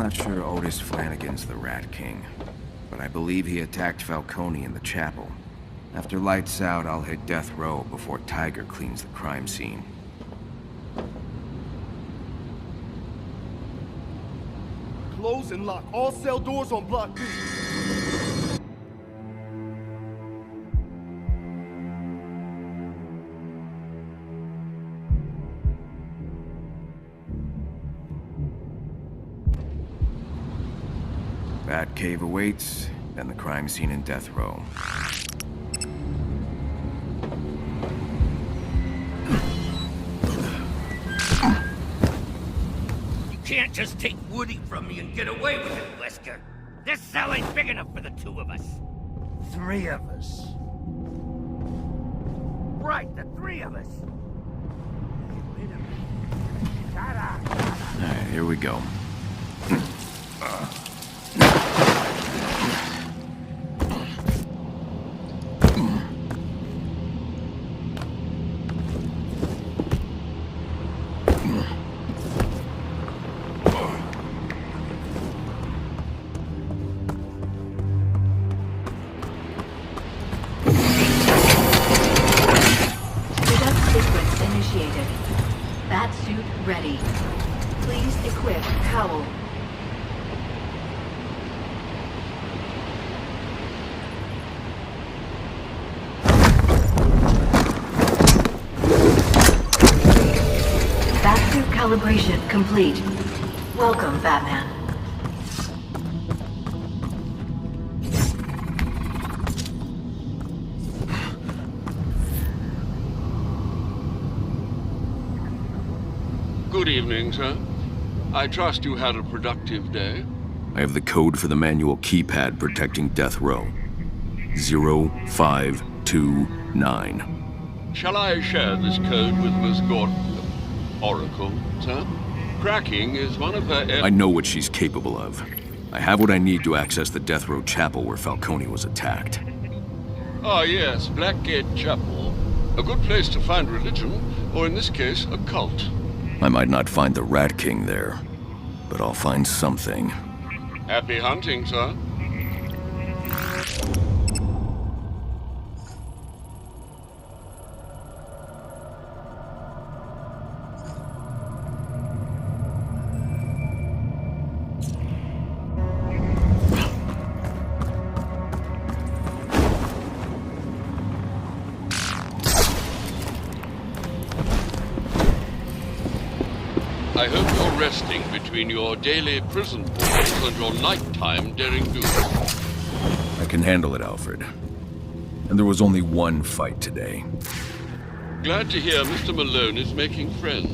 not sure Otis Flanagan's the Rat King, but I believe he attacked Falcone in the chapel. After lights out, I'll hit death row before Tiger cleans the crime scene. Close and lock all cell doors on Block B. Batcave awaits, then the crime scene in death row. You can't just take Woody from me and get away with it, Wesker. This cell ain't big enough for the two of us. Three of us. Right, the three of us. Wait a minute. Shut up. Alright, here we go. Initiated. Batsuit ready. Please equip cowl. Batsuit calibration complete. Welcome, Batman. Good evening, sir. I trust you had a productive day. I have the code for the manual keypad protecting death row. 0529. Shall I share this code with Miss Gordon? Oracle, sir? Cracking is one of her... I know what she's capable of. I have what I need to access the death row chapel where Falcone was attacked. Ah, yes, Blackgate Chapel. A good place to find religion, or in this case, a cult. I might not find the Rat King there, but I'll find something. Happy hunting, sir. I hope you're resting between your daily prison balls and your nighttime daring do. I can handle it, Alfred. And there was only one fight today. Glad to hear Mr. Malone is making friends.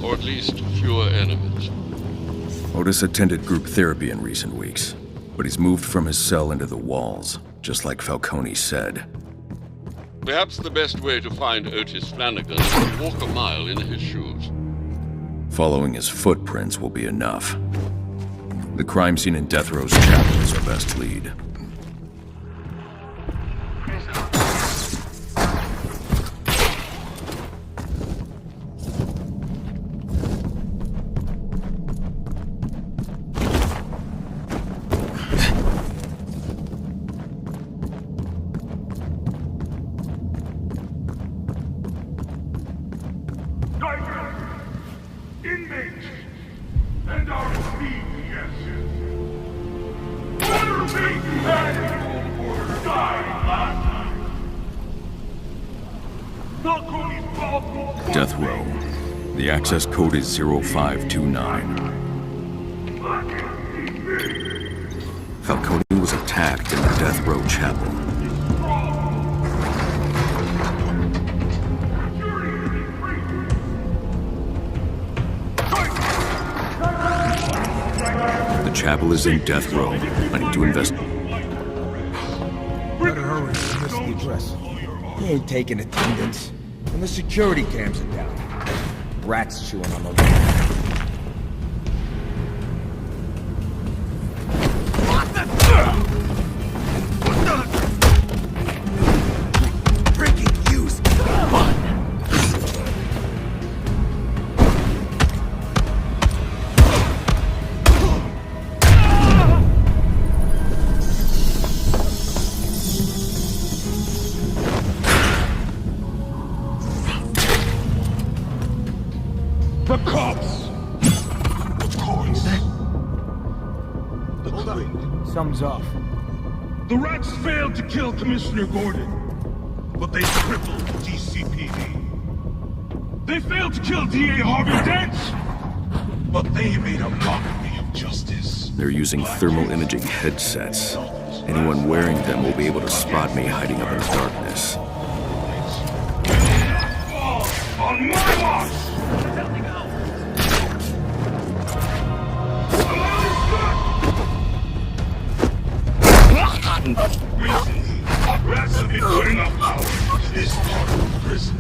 Or at least fewer enemies. Otis attended group therapy in recent weeks, but he's moved from his cell into the walls, just like Falcone said. Perhaps the best way to find Otis Flanagan is to walk a mile in his shoes. Following his footprints will be enough. The crime scene in Death Row's chapel is our best lead. Inmates and our BSs. Whether they had or died last night. Falcone's powerful. Death Row. The access code is 0529. Falcone was attacked in the Death Row chapel. The chapel is in Death Row. I need to investigate. Better hurry, miss the address. He ain't taking attendance. And the security cams are down. Rats chewing on the line. Breaking news! hands off. The rats failed to kill Commissioner Gordon, but they crippled DCPD. They failed to kill DA Harvey Dent, but they made a mockery of justice. They're using thermal imaging headsets. Anyone wearing them will be able to spot me hiding up in the darkness. On my watch! Recently, rats have been putting up power to this part of the prison.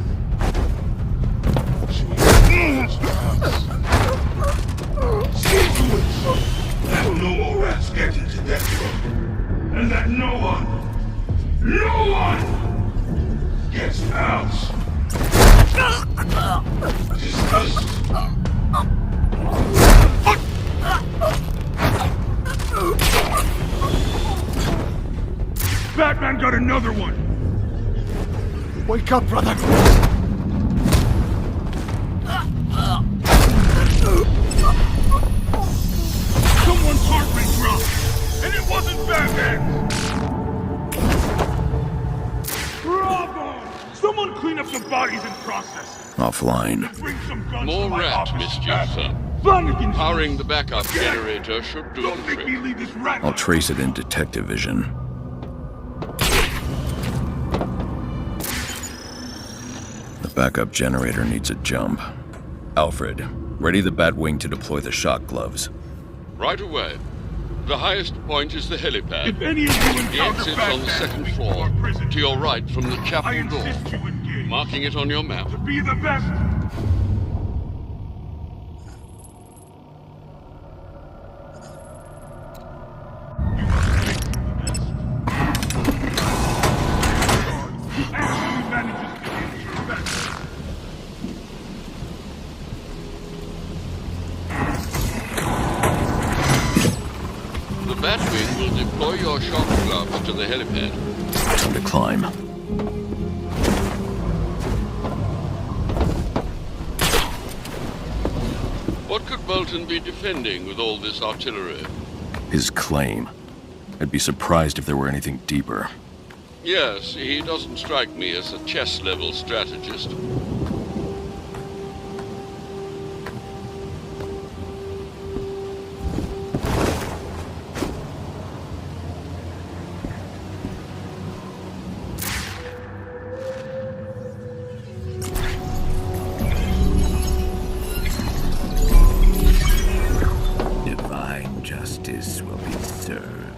See to it that no more rats get into that room, and that no one gets out. Disgust. Batman got another one! Wake up, brother! Someone's heart rate dropped, and it wasn't Batman! Bravo! Someone clean up some bodies and process. Offline. Bring some guns More to my rat office, mischief, Batman. sir. Flanagan's Powering the backup generator should do Don't the make me trick. leave this rat. I'll trace it in detective vision. The backup generator needs a jump. Alfred, ready the Batwing to deploy the shock gloves. Right away. The highest point is the helipad. If any of you The encounter exit's on the Batman second moving floor, toward prison, to your right from the I chapel door. insist you engage. Marking it on your map. To be the best. You must make them the best. Who actually manages to hit your best. The Batwing will deploy your shock gloves to the helipad. Time to climb. What could Bolton be defending with all this artillery? His claim. I'd be surprised if there were anything deeper. Yes, he doesn't strike me as a chess-level strategist. Divine justice will be served.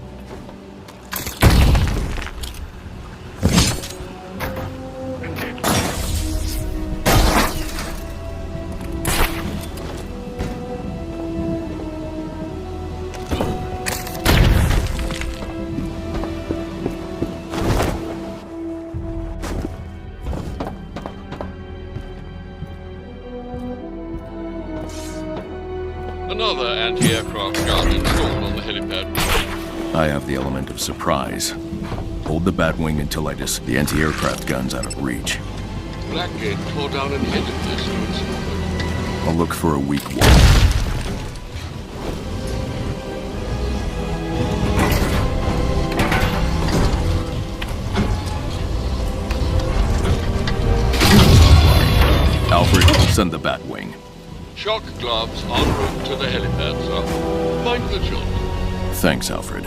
Another anti-aircraft gun installed on the helipad. I have the element of surprise. Hold the Batwing until I just the anti-aircraft gun's out of reach. Blackgate tore down and headed this route. I'll look for a weak one. Alfred, send the Batwing. Shock gloves en route to the helipad, sir. Mind the jolt. Thanks, Alfred.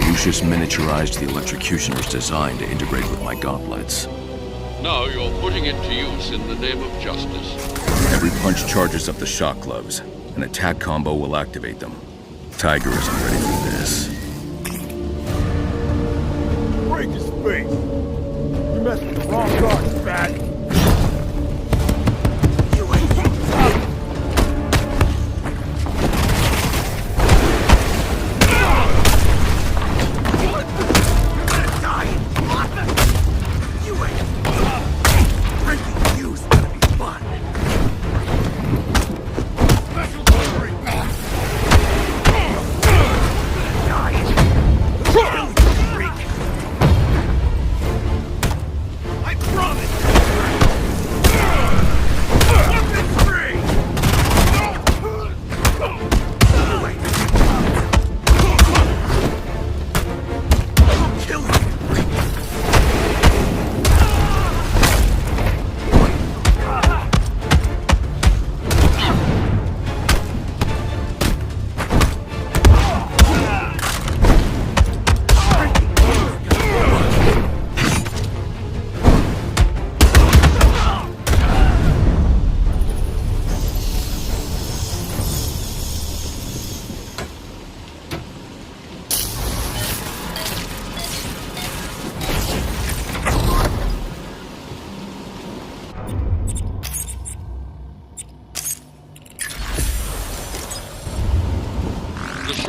Lucius miniaturized the electrocutioner's design to integrate with my gauntlets. Now you're putting it to use in the name of justice. Every punch charges up the shock gloves. An attack combo will activate them. Tiger isn't ready for this. Break his face! You messed with the wrong guard, Bat!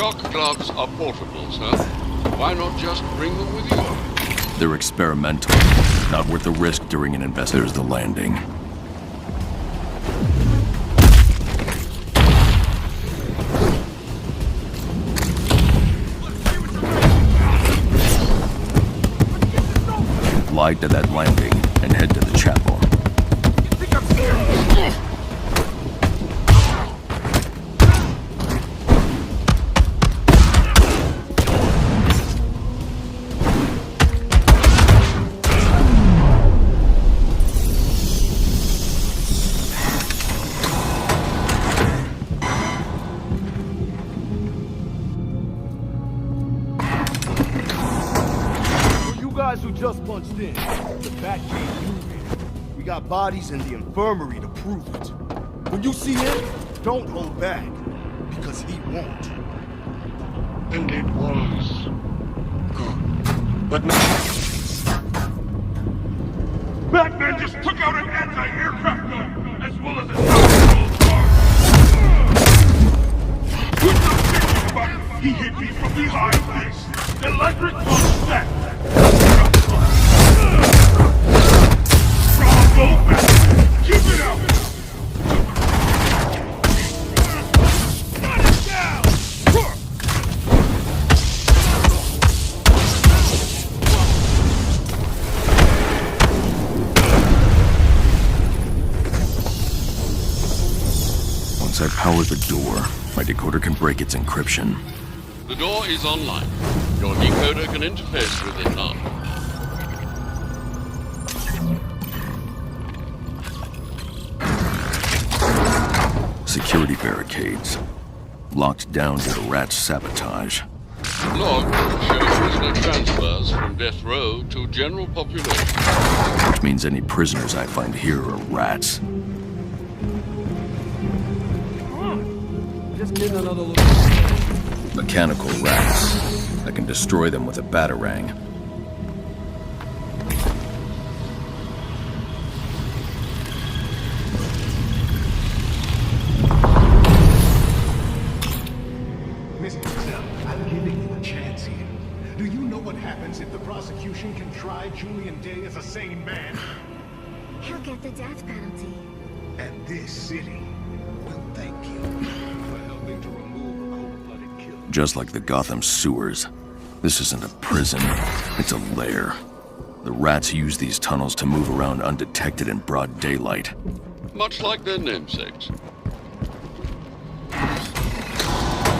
shock gloves are portable, sir. Why not just bring them with you? They're experimental. Not worth the risk during an invest. There's the landing. Glide to that landing and head to the chapel. Who just punched in. The Bat can't move it. We got bodies in the infirmary to prove it. When you see him, don't hold back, because he won't. And it was good. But now... Batman just took out an anti-aircraft gun, as well as a tactical car. With the thinking about it, he hit me from behind this. Electric pulse snap. Keep it up! Got it down! Once I power the door, my decoder can break its encryption. The door is online. Your decoder can interface with it now. Security barricades. Locked down due to Rat's sabotage. Log shows prisoner transfers from death row to general population. Which means any prisoners I find here are Rats. Just getting another look. Mechanical Rats. I can destroy them with a batarang. If the prosecution can try Julian Day as a sane man, he'll get the death penalty. And this city will thank you for helping to remove a cold-blooded killer. Just like the Gotham sewers. This isn't a prison, it's a lair. The Rats use these tunnels to move around undetected in broad daylight. Much like their namesakes.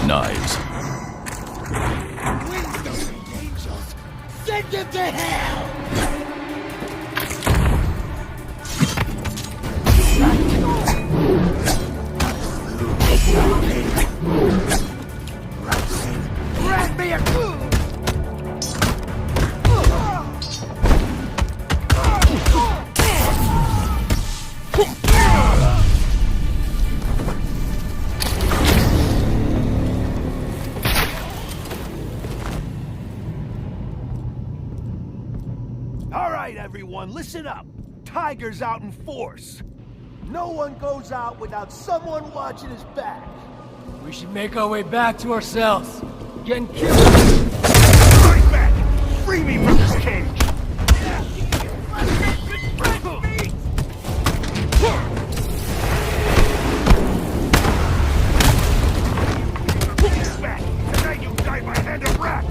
Knives. Send him to hell! Grab me a clue! Everyone, listen up. Tiger's out in force. No one goes out without someone watching his back. We should make our way back to our cells. Getting killed. Right back! Free me from this cage! Back! And then you die by hand of rat!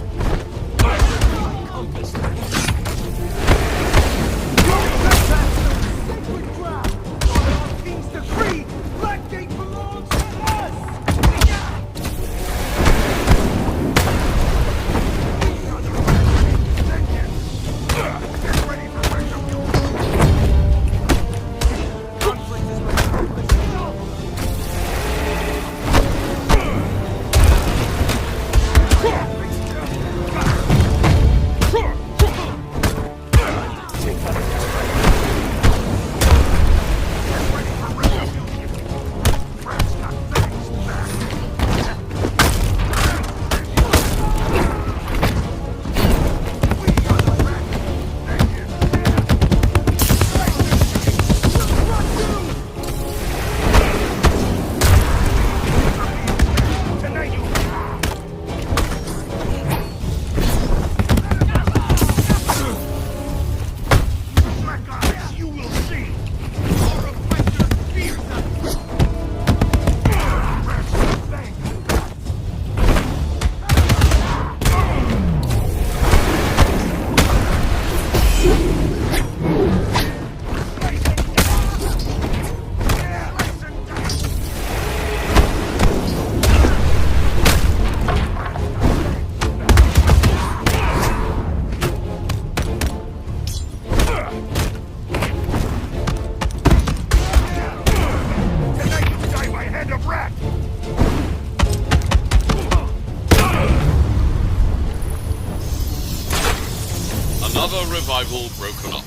rival broken up.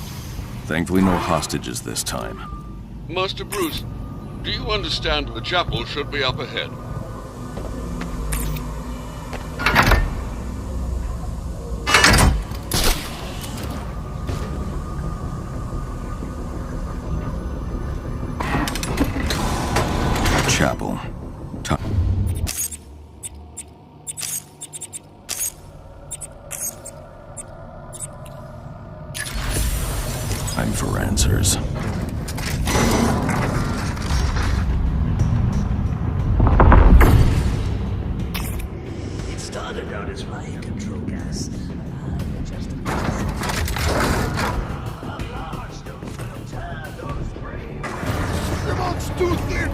Thankfully no hostages this time. Master Bruce, do you understand the chapel should be up ahead? Chapel. Time for answers. It started out as riot control gas. Just a large dose will turn those brains. The boat's too thick!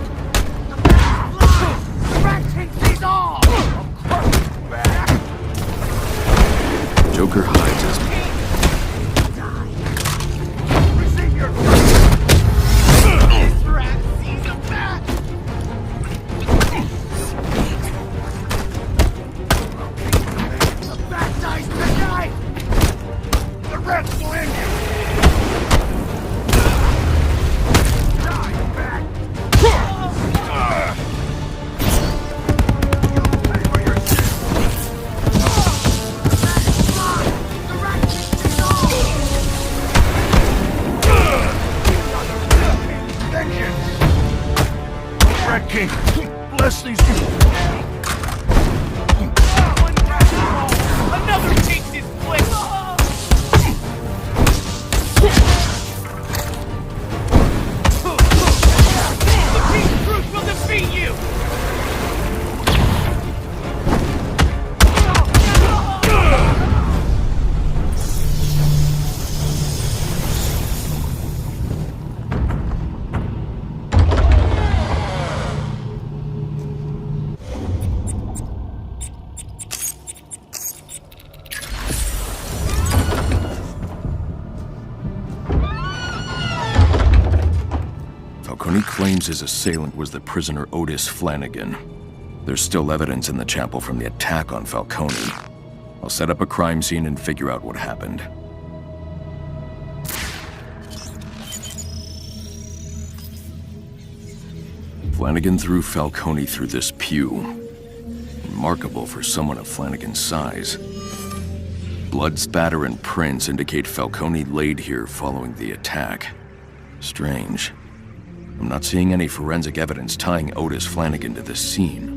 Joker hides his... King, bless these Another takes his place! The Peace Truth will defeat you! Falcone claims his assailant was the prisoner Otis Flanagan. There's still evidence in the chapel from the attack on Falcone. I'll set up a crime scene and figure out what happened. Flanagan threw Falcone through this pew. Remarkable for someone of Flanagan's size. Blood spatter and prints indicate Falcone laid here following the attack. Strange. I'm not seeing any forensic evidence tying Otis Flanagan to this scene.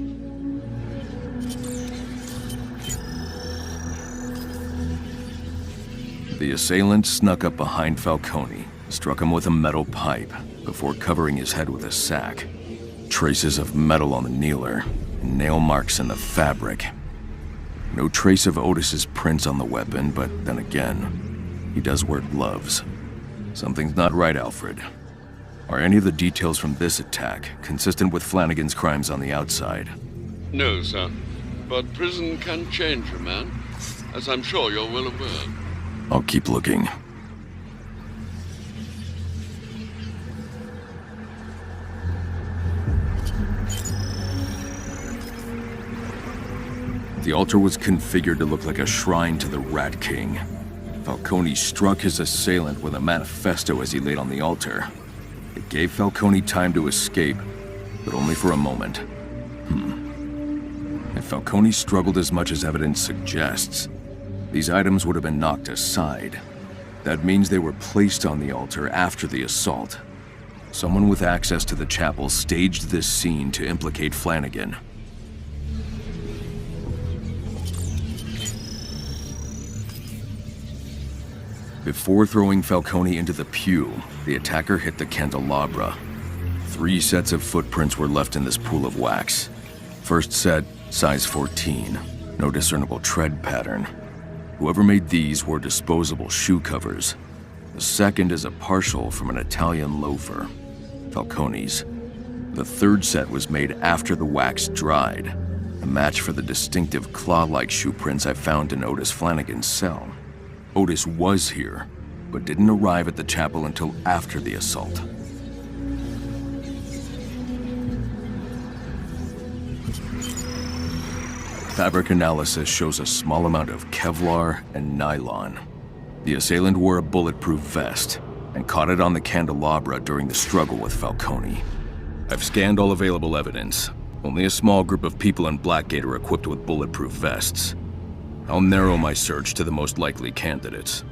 The assailant snuck up behind Falcone, struck him with a metal pipe, before covering his head with a sack. Traces of metal on the kneeler, and nail marks in the fabric. No trace of Otis's prints on the weapon, but then again, he does wear gloves. Something's not right, Alfred. Are any of the details from this attack consistent with Flanagan's crimes on the outside? No, sir. But prison can change a man, as I'm sure you're well aware. I'll keep looking. The altar was configured to look like a shrine to the Rat King. Falcone struck his assailant with a manifesto as he laid on the altar. It gave Falcone time to escape, but only for a moment. If Falcone struggled as much as evidence suggests, these items would have been knocked aside. That means they were placed on the altar after the assault. Someone with access to the chapel staged this scene to implicate Flanagan. Before throwing Falcone into the pew, the attacker hit the candelabra. 3 sets of footprints were left in this pool of wax. First set, size 14, no discernible tread pattern. Whoever made these wore disposable shoe covers. The second is a partial from an Italian loafer, Falcone's. The third set was made after the wax dried, a match for the distinctive claw-like shoe prints I found in Otis Flanagan's cell. Otis was here, but didn't arrive at the chapel until after the assault. Fabric analysis shows a small amount of Kevlar and nylon. The assailant wore a bulletproof vest and caught it on the candelabra during the struggle with Falcone. I've scanned all available evidence. Only a small group of people in Blackgate are equipped with bulletproof vests. I'll narrow my search to the most likely candidates.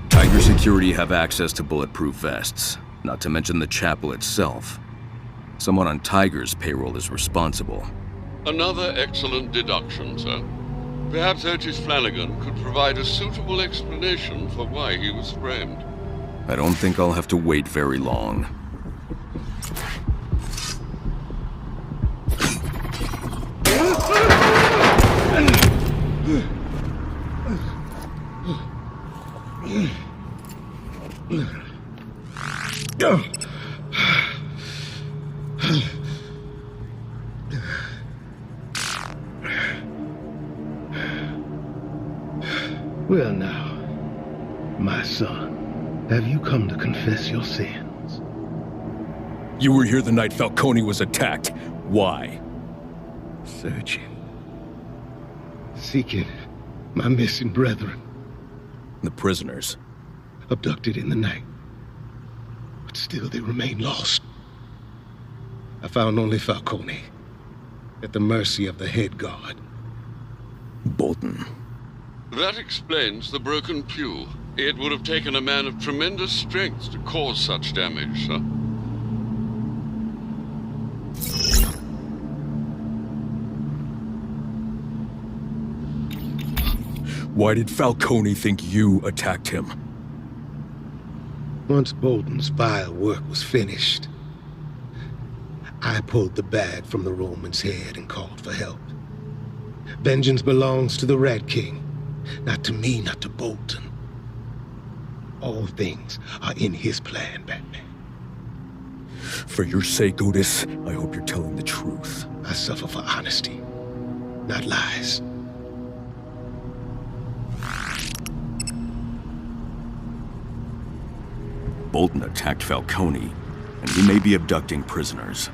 Tiger Security have access to bulletproof vests, not to mention the chapel itself. Someone on Tiger's payroll is responsible. Another excellent deduction, sir. Perhaps Otis Flanagan could provide a suitable explanation for why he was framed. I don't think I'll have to wait very long. Well now, my son, have you come to confess your sins? You were here the night Falcone was attacked. Why? Searching. Seeking my missing brethren. The prisoners. Abducted in the night. But still they remain lost. I found only Falcone. At the mercy of the head guard. Bolton. That explains the broken pew. It would have taken a man of tremendous strength to cause such damage, sir. Why did Falcone think you attacked him? Once Bolton's vile work was finished, I pulled the bag from the Roman's head and called for help. Vengeance belongs to the Rat King. Not to me, not to Bolton. All things are in his plan, Batman. For your sake, Otis, I hope you're telling the truth. I suffer for honesty, not lies. Bolton attacked Falcone, and he may be abducting prisoners.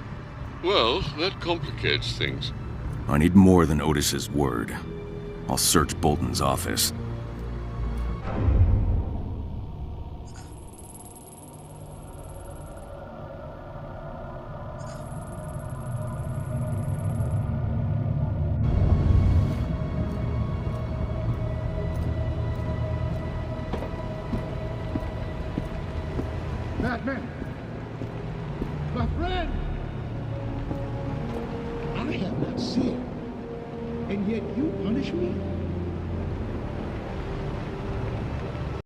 Well, that complicates things. I need more than Otis's word. I'll search Bolton's office. Batman! My friend! I have not sinned, and yet you punish me?